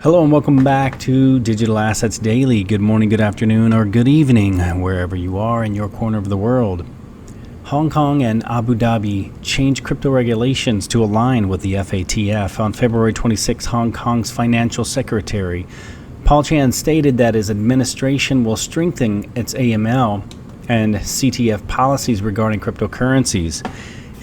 Hello and welcome back to Digital Assets Daily. Good morning, good afternoon, or good evening, wherever you are in your corner of the world. Hong Kong and Abu Dhabi changed crypto regulations to align with the FATF. On February 26, Hong Kong's Financial Secretary Paul Chan stated that his administration will strengthen its AML and CTF policies regarding cryptocurrencies.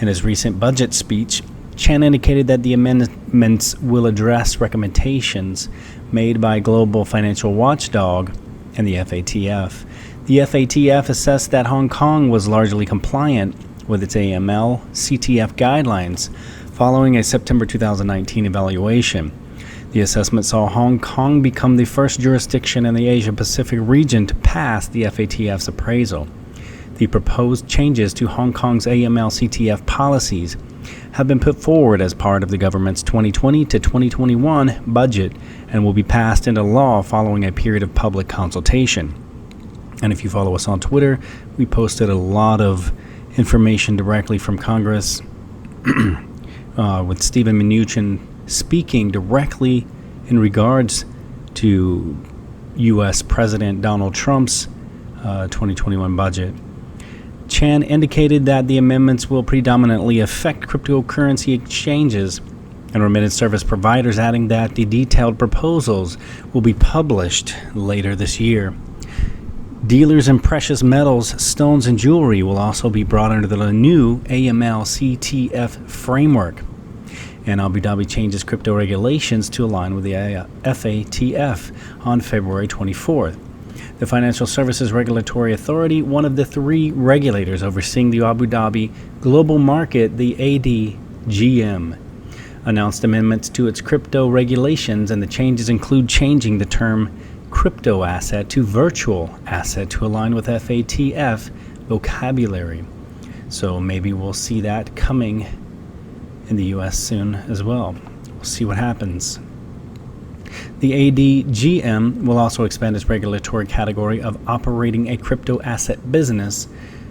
In his recent budget speech, Chan indicated that the amendments will address recommendations made by global financial watchdog and the FATF. The FATF assessed that Hong Kong was largely compliant with its AML CTF guidelines following a September 2019 evaluation. The assessment saw Hong Kong become the first jurisdiction in the Asia-Pacific region to pass the FATF's appraisal. The proposed changes to Hong Kong's AML CTF policies have been put forward as part of the government's 2020 to 2021 budget and will be passed into law following a period of public consultation. And if you follow us on Twitter, we posted a lot of information directly from Congress with Stephen Mnuchin speaking directly in regards to U.S. President Donald Trump's 2021 budget. Chan indicated that the amendments will predominantly affect cryptocurrency exchanges and remittance service providers, adding that the detailed proposals will be published later this year. Dealers in precious metals, stones, and jewelry will also be brought under the new AML CTF framework. And Abu Dhabi changes crypto regulations to align with the FATF on February 24th. The Financial Services Regulatory Authority, one of the three regulators overseeing the Abu Dhabi global market, the ADGM, announced amendments to its crypto regulations, and the changes include changing the term crypto asset to virtual asset to align with FATF vocabulary. So maybe we'll see that coming in the US soon as well. We'll see what happens. The ADGM will also expand its regulatory category of operating a crypto asset business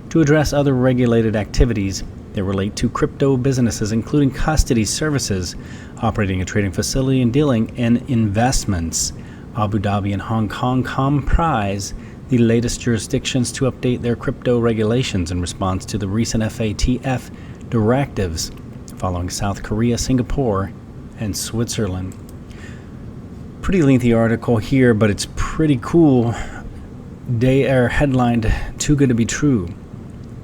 to address other regulated activities that relate to crypto businesses, including custody services, operating a trading facility, and dealing in investments. Abu Dhabi and Hong Kong comprise the latest jurisdictions to update their crypto regulations in response to the recent FATF directives following South Korea, Singapore, and Switzerland. Pretty lengthy article here, but it's pretty cool. They are headlined, "Too Good to Be True."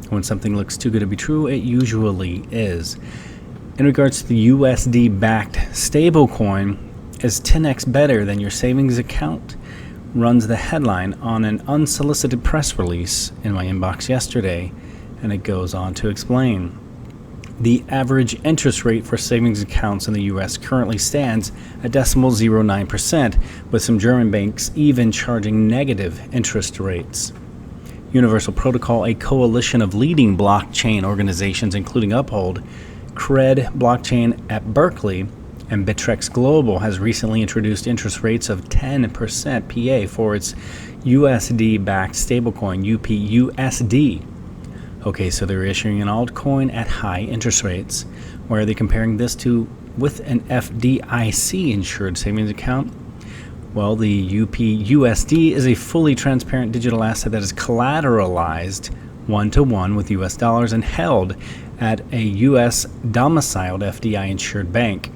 When something looks too good to be true, it usually is. In regards to the USD-backed stablecoin, is 10x better than your savings account, runs the headline on an unsolicited press release in my inbox yesterday, and it goes on to explain. The average interest rate for savings accounts in the U.S. currently stands at 0.09%, with some German banks even charging negative interest rates. Universal Protocol, a coalition of leading blockchain organizations including Uphold, Cred Blockchain at Berkeley, and Bittrex Global, has recently introduced interest rates of 10% PA for its USD-backed stablecoin UPUSD. Okay, so they're issuing an altcoin at high interest rates. Why are they comparing this to with an FDIC insured savings account? Well, the UPUSD is a fully transparent digital asset that is collateralized one-to-one with US dollars and held at a US domiciled FDI insured bank.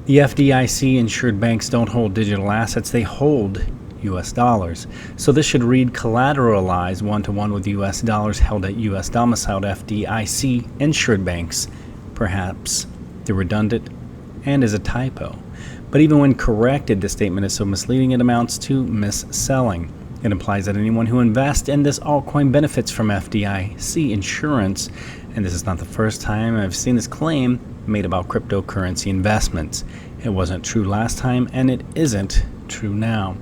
The FDIC insured banks don't hold digital assets, they hold US dollars. So this should read collateralized one-to-one with US dollars held at US domiciled FDIC insured banks. Perhaps they're redundant and is a typo. But even when corrected, the statement is so misleading it amounts to mis-selling. It implies that anyone who invests in this altcoin benefits from FDIC insurance, and this is not the first time I've seen this claim made about cryptocurrency investments. It wasn't true last time, and it isn't true now.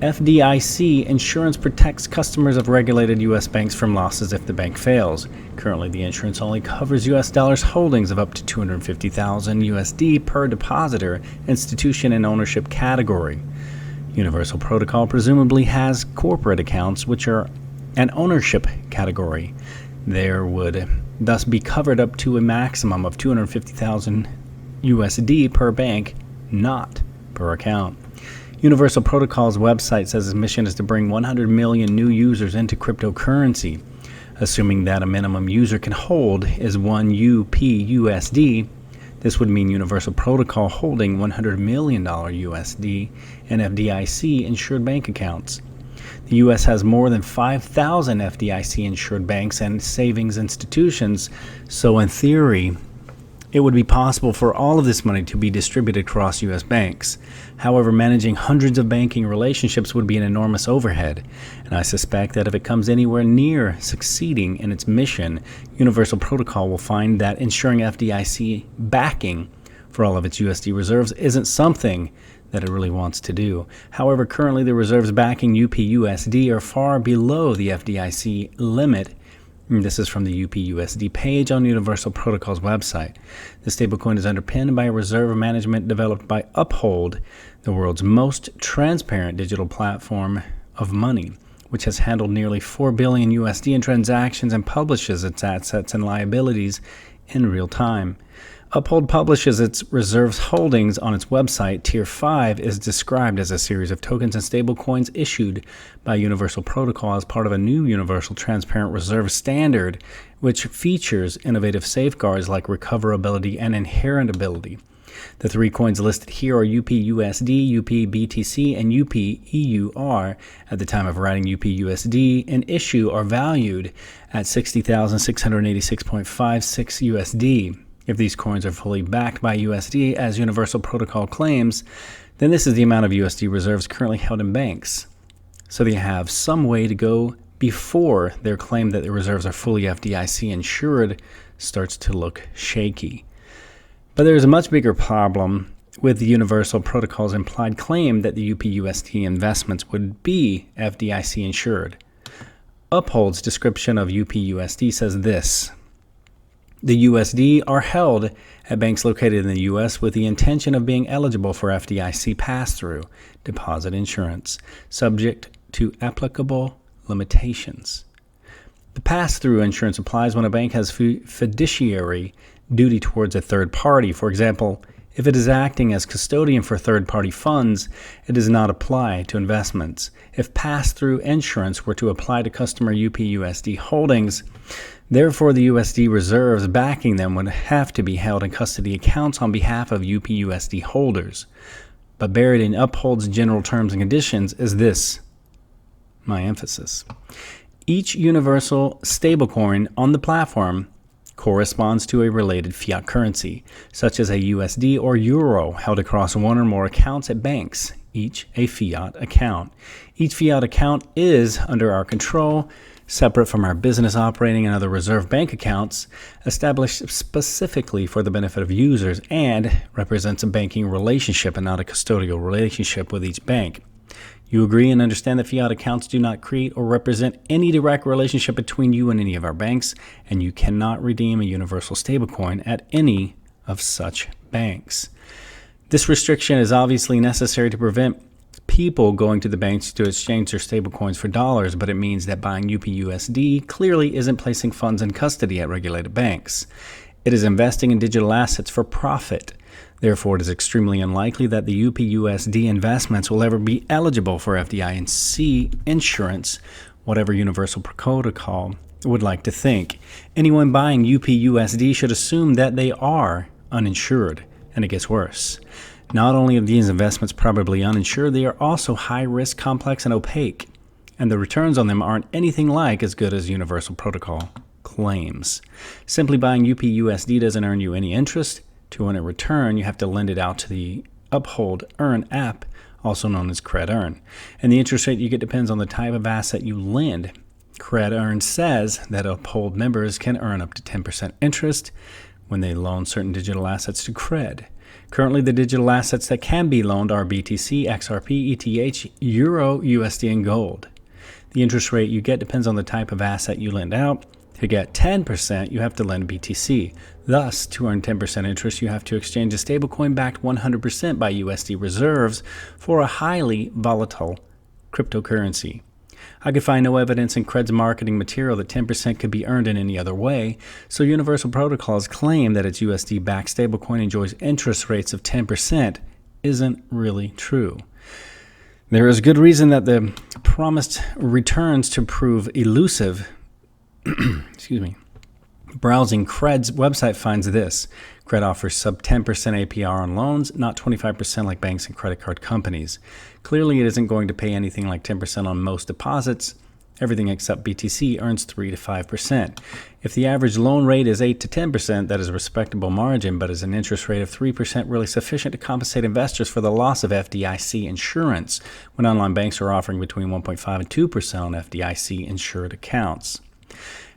FDIC insurance protects customers of regulated U.S. banks from losses if the bank fails. Currently, the insurance only covers U.S. dollars holdings of up to $250,000 USD per depositor, institution, and ownership category. Universal Protocol presumably has corporate accounts, which are an ownership category. There would thus be covered up to a maximum of $250,000 USD per bank, not per account. Universal Protocol's website says its mission is to bring 100 million new users into cryptocurrency. Assuming that a minimum user can hold is 1 UPUSD, this would mean Universal Protocol holding $100 million USD in FDIC-insured bank accounts. The U.S. has more than 5,000 FDIC-insured banks and savings institutions, so in theory, it would be possible for all of this money to be distributed across U.S. banks. However, managing hundreds of banking relationships would be an enormous overhead, and I suspect that if it comes anywhere near succeeding in its mission, Universal Protocol will find that ensuring FDIC backing for all of its USD reserves isn't something that it really wants to do. However, currently the reserves backing UPUSD are far below the FDIC limit. This is from the UPUSD page on Universal Protocol's website. The stablecoin is underpinned by a reserve management developed by Uphold, the world's most transparent digital platform of money, which has handled nearly 4 billion USD in transactions and publishes its assets and liabilities in real time. Uphold publishes its reserves holdings on its website. Tier 5 is described as a series of tokens and stablecoins issued by Universal Protocol as part of a new Universal Transparent Reserve Standard, which features innovative safeguards like recoverability and inheritability. The 3 coins listed here are UPUSD, UPBTC, and UPEUR. At the time of writing, UPUSD in issue are valued at 60,686.56 USD. If these coins are fully backed by USD, as Universal Protocol claims, then this is the amount of USD reserves currently held in banks. So they have some way to go before their claim that the reserves are fully FDIC insured starts to look shaky. But there is a much bigger problem with the Universal Protocol's implied claim that the UPUSD investments would be FDIC insured. Uphold's description of UPUSD says this: the USD are held at banks located in the U.S. with the intention of being eligible for FDIC pass-through deposit insurance, subject to applicable limitations. The pass-through insurance applies when a bank has fiduciary duty towards a third party. For example, if it is acting as custodian for third-party funds, it does not apply to investments. If pass-through insurance were to apply to customer UPUSD holdings, therefore the USD reserves backing them would have to be held in custody accounts on behalf of UPUSD holders. But buried in Uphold's general terms and conditions is this, my emphasis. Each universal stablecoin on the platform corresponds to a related fiat currency, such as a USD or euro held across one or more accounts at banks, each a fiat account. Each fiat account is under our control, separate from our business operating and other reserve bank accounts, established specifically for the benefit of users, and represents a banking relationship and not a custodial relationship with each bank. You agree and understand that fiat accounts do not create or represent any direct relationship between you and any of our banks, and you cannot redeem a universal stablecoin at any of such banks. This restriction is obviously necessary to prevent people going to the banks to exchange their stablecoins for dollars, but it means that buying UPUSD clearly isn't placing funds in custody at regulated banks. It is investing in digital assets for profit. Therefore, it is extremely unlikely that the UPUSD investments will ever be eligible for FDIC insurance, whatever Universal Protocol would like to think. Anyone buying UPUSD should assume that they are uninsured, and it gets worse. Not only are these investments probably uninsured, they are also high-risk, complex, and opaque, and the returns on them aren't anything like as good as Universal Protocol claims. Simply buying UPUSD doesn't earn you any interest. To earn a return, you have to lend it out to the Uphold Earn app, also known as Cred Earn. And the interest rate you get depends on the type of asset you lend. Cred Earn says that Uphold members can earn up to 10% interest when they loan certain digital assets to Cred. Currently, the digital assets that can be loaned are BTC, XRP, ETH, Euro, USD, and gold. The interest rate you get depends on the type of asset you lend out. To get 10%, you have to lend BTC. Thus, to earn 10% interest, you have to exchange a stablecoin backed 100% by USD reserves for a highly volatile cryptocurrency. I could find no evidence in Cred's marketing material that 10% could be earned in any other way, so Universal Protocol's claim that its USD-backed stablecoin enjoys interest rates of 10% isn't really true. There is good reason that the promised returns to prove elusive. Excuse me. Browsing Cred's website finds this. Cred offers sub 10% APR on loans, not 25% like banks and credit card companies. Clearly, it isn't going to pay anything like 10% on most deposits. Everything except BTC earns 3 to 5%. If the average loan rate is 8 to 10%, that is a respectable margin, but is an interest rate of 3% really sufficient to compensate investors for the loss of FDIC insurance when online banks are offering between 1.5 and 2% on FDIC insured accounts?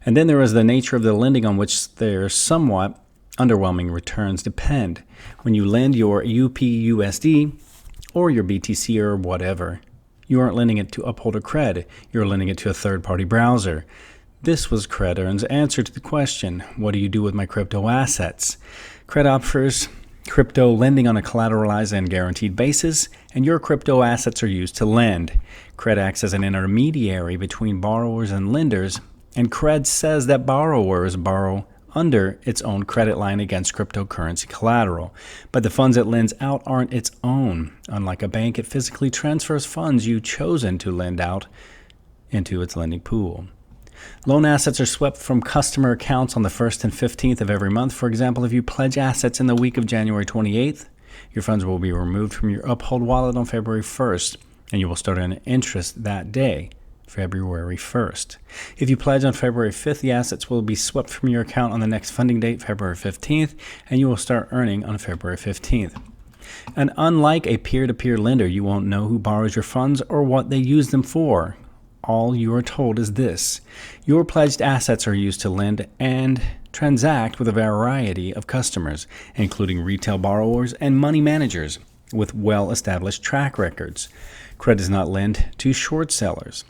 And then there is the nature of the lending on which their somewhat underwhelming returns depend. When you lend your UPUSD or your BTC or whatever, you aren't lending it to Upholder Cred, you're lending it to a third-party browser. This was CredEarn's answer to the question, what do you do with my crypto assets? Cred offers crypto lending on a collateralized and guaranteed basis, and your crypto assets are used to lend. Cred acts as an intermediary between borrowers and lenders, and Cred says that borrowers borrow under its own credit line against cryptocurrency collateral. But the funds it lends out aren't its own. Unlike a bank, it physically transfers funds you've chosen to lend out into its lending pool. Loan assets are swept from customer accounts on the 1st and 15th of every month. For example, if you pledge assets in the week of January 28th, your funds will be removed from your Uphold wallet on February 1st, and you will start earning interest that day. February 1st. If you pledge on February 5th, the assets will be swept from your account on the next funding date, February 15th, and you will start earning on February 15th. And unlike a peer-to-peer lender, you won't know who borrows your funds or what they use them for. All you are told is this. Your pledged assets are used to lend and transact with a variety of customers, including retail borrowers and money managers with well-established track records. Cred does not lend to short sellers.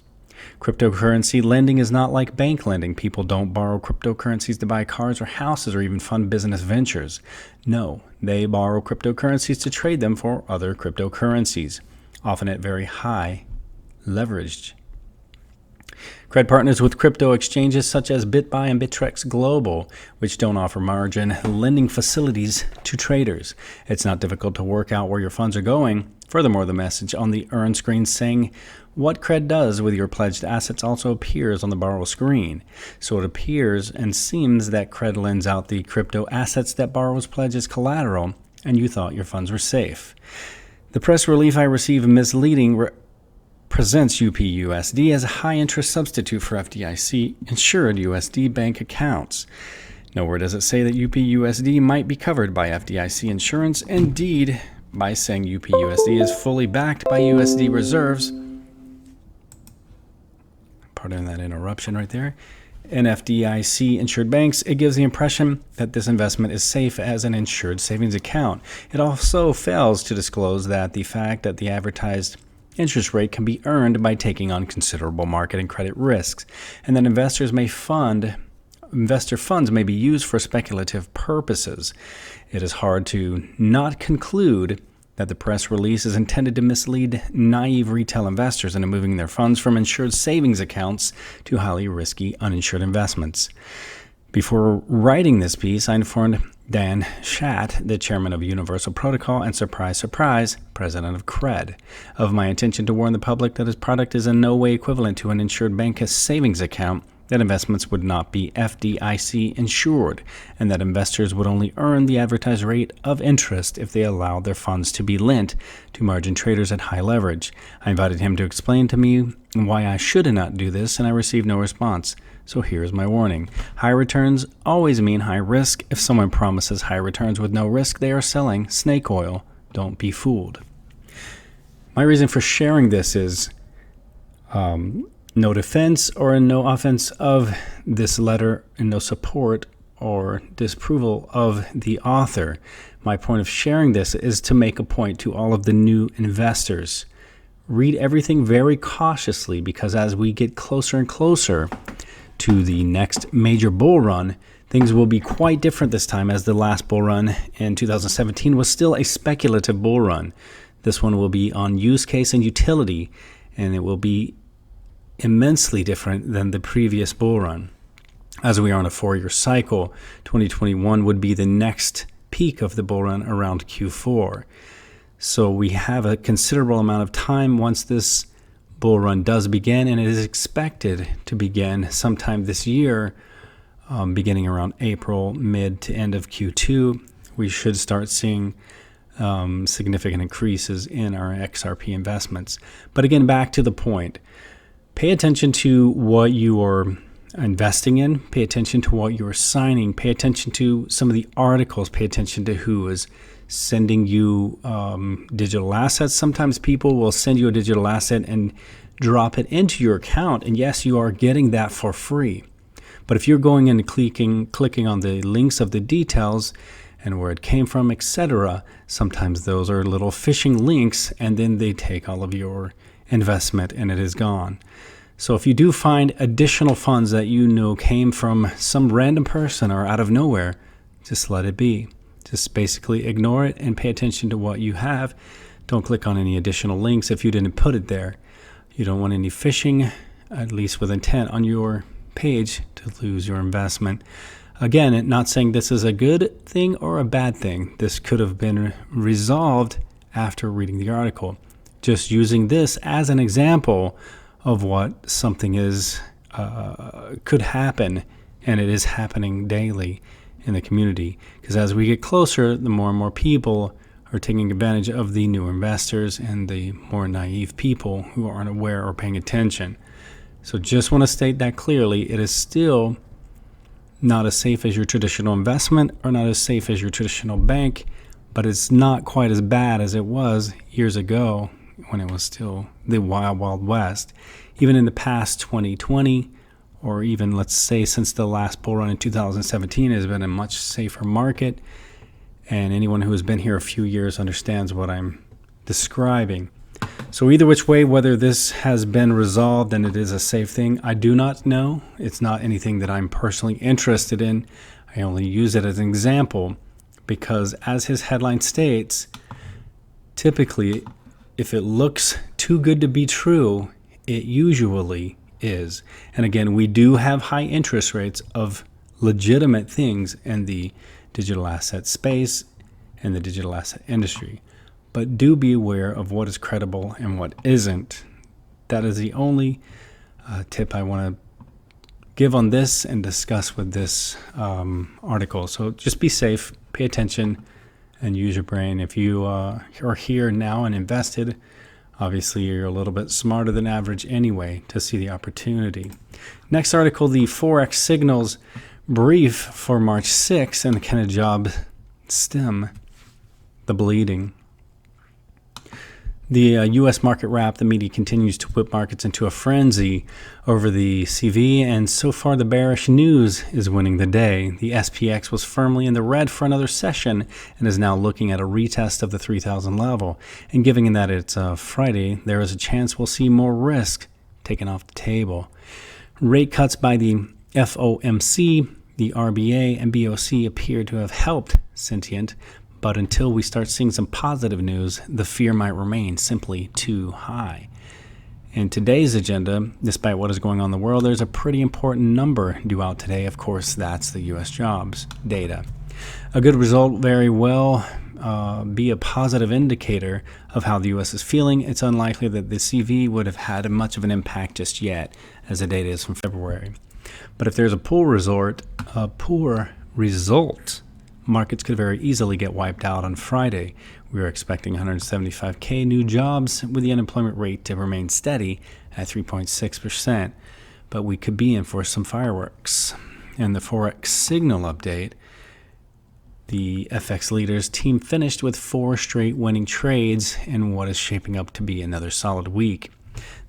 Cryptocurrency lending is not like bank lending. People don't borrow cryptocurrencies to buy cars or houses or even fund business ventures. No, they borrow cryptocurrencies to trade them for other cryptocurrencies, often at very high leverage. Cred partners with crypto exchanges such as BitBuy and Bittrex Global, which don't offer margin lending facilities to traders. It's not difficult to work out where your funds are going. Furthermore, the message on the earn screen saying what Cred does with your pledged assets also appears on the borrow screen. So it appears and seems that Cred lends out the crypto assets that borrowers pledge as collateral, and you thought your funds were safe. The press relief I received misleading presents UPUSD as a high-interest substitute for FDIC-insured USD bank accounts. Nowhere does it say that UPUSD might be covered by FDIC insurance. Indeed, by saying UPUSD is fully backed by USD reserves, pardon that interruption right there, in FDIC-insured banks, it gives the impression that this investment is safe as an insured savings account. It also fails to disclose that the fact that the advertised interest rate can be earned by taking on considerable market and credit risks, and that investor funds may be used for speculative purposes. It is hard to not conclude that the press release is intended to mislead naive retail investors into moving their funds from insured savings accounts to highly risky uninsured investments. Before writing this piece, I informed Dan Schatt, the chairman of Universal Protocol and surprise, surprise, president of Cred, of my intention to warn the public that his product is in no way equivalent to an insured bank savings account, that investments would not be FDIC insured, and that investors would only earn the advertised rate of interest if they allowed their funds to be lent to margin traders at high leverage. I invited him to explain to me why I should not do this, and I received no response. So here's my warning. High returns always mean high risk. If someone promises high returns with no risk, they are selling snake oil. Don't be fooled. My reason for sharing this is no defense or no offense of this letter and no support or disapproval of the author. My point of sharing this is to make a point to all of the new investors. Read everything very cautiously, because as we get closer and closer to the next major bull run, things will be quite different this time, as the last bull run in 2017 was still a speculative bull run. This one will be on use case and utility, and it will be immensely different than the previous bull run. As we are on a 4-year cycle, 2021 would be the next peak of the bull run around Q4. So we have a considerable amount of time once this bull run does begin, and it is expected to begin sometime this year, beginning around April, mid to end of Q2. We should start seeing significant increases in our XRP investments. But again, back to the point, pay attention to what you are investing in, pay attention to what you're signing, pay attention to some of the articles, pay attention to who is sending you digital assets. Sometimes people will send you a digital asset and drop it into your account, and yes, you are getting that for free. But if you're going in and clicking on the links of the details and where it came from, etc., sometimes those are little phishing links, and then they take all of your investment and it is gone. So if you do find additional funds that you know came from some random person or out of nowhere, just let it be. Just basically ignore it and pay attention to what you have. Don't click on any additional links if you didn't put it there. You don't want any phishing, at least with intent, on your page to lose your investment. Again, not saying this is a good thing or a bad thing. This could have been resolved after reading the article. Just using this as an example of what something is could happen, and it is happening daily in the community. Because as we get closer, the more and more people are taking advantage of the new investors and the more naive people who aren't aware or paying attention. So just want to state that clearly. It is still not as safe as your traditional investment or not as safe as your traditional bank, but it's not quite as bad as it was years ago when it was still the wild, wild west. Even in the past 2020, or even let's say since the last bull run in 2017, has been a much safer market. And anyone who has been here a few years understands what I'm describing. So either which way, whether this has been resolved and it is a safe thing, I do not know. It's not anything that I'm personally interested in. I only use it as an example because, as his headline states, typically, if it looks too good to be true, it usually is. And again, we do have high interest rates of legitimate things in the digital asset space and the digital asset industry. But do be aware of what is credible and what isn't. That is the only tip I want to give on this and discuss with this article. So just be safe, pay attention, and use your brain. If you are here now and invested, obviously you're a little bit smarter than average anyway to see the opportunity. Next article, the Forex signals brief for March 6th, and can a job stem the bleeding? The U.S. market wrap, the media continues to whip markets into a frenzy over the CV, and so far the bearish news is winning the day. The SPX was firmly in the red for another session and is now looking at a retest of the 3,000 level. And given that it's Friday, there is a chance we'll see more risk taken off the table. Rate cuts by the FOMC, the RBA, and BOC appear to have helped sentient, but until we start seeing some positive news, the fear might remain simply too high. In today's agenda, despite what is going on in the world, there's a pretty important number due out today. Of course, that's the U.S. jobs data. A good result very well be a positive indicator of how the U.S. is feeling. It's unlikely that the CV would have had much of an impact just yet, as the data is from February. But if there's a poor result, markets could very easily get wiped out on Friday. We are expecting 175,000 new jobs with the unemployment rate to remain steady at 3.6%, but we could be in for some fireworks. And the Forex signal update, the FX leaders team finished with 4 straight winning trades in what is shaping up to be another solid week.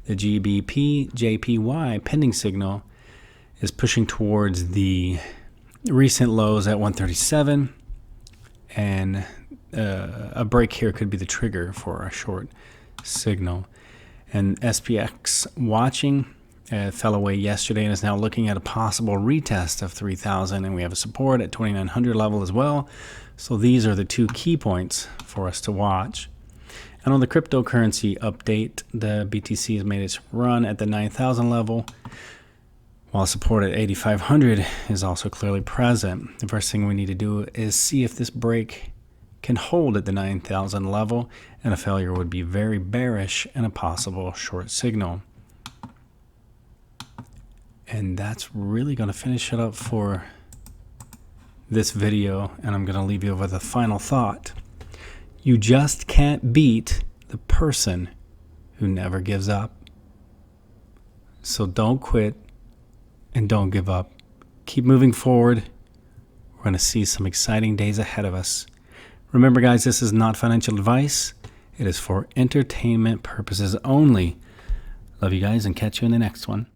The GBP JPY pending signal is pushing towards the recent lows at 137, and a break here could be the trigger for a short signal. And SPX watching fell away yesterday and is now looking at a possible retest of 3,000, and we have a support at 2,900 level as well. So these are the 2 key points for us to watch. And on the cryptocurrency update, the BTC has made its run at the 9,000 level, while support at 8,500 is also clearly present. The first thing we need to do is see if this break can hold at the 9,000 level, and a failure would be very bearish and a possible short signal. And that's really going to finish it up for this video, and I'm going to leave you with a final thought. You just can't beat the person who never gives up. So don't quit and don't give up. Keep moving forward. We're going to see some exciting days ahead of us. Remember, guys, this is not financial advice. It is for entertainment purposes only. Love you guys, and catch you in the next one.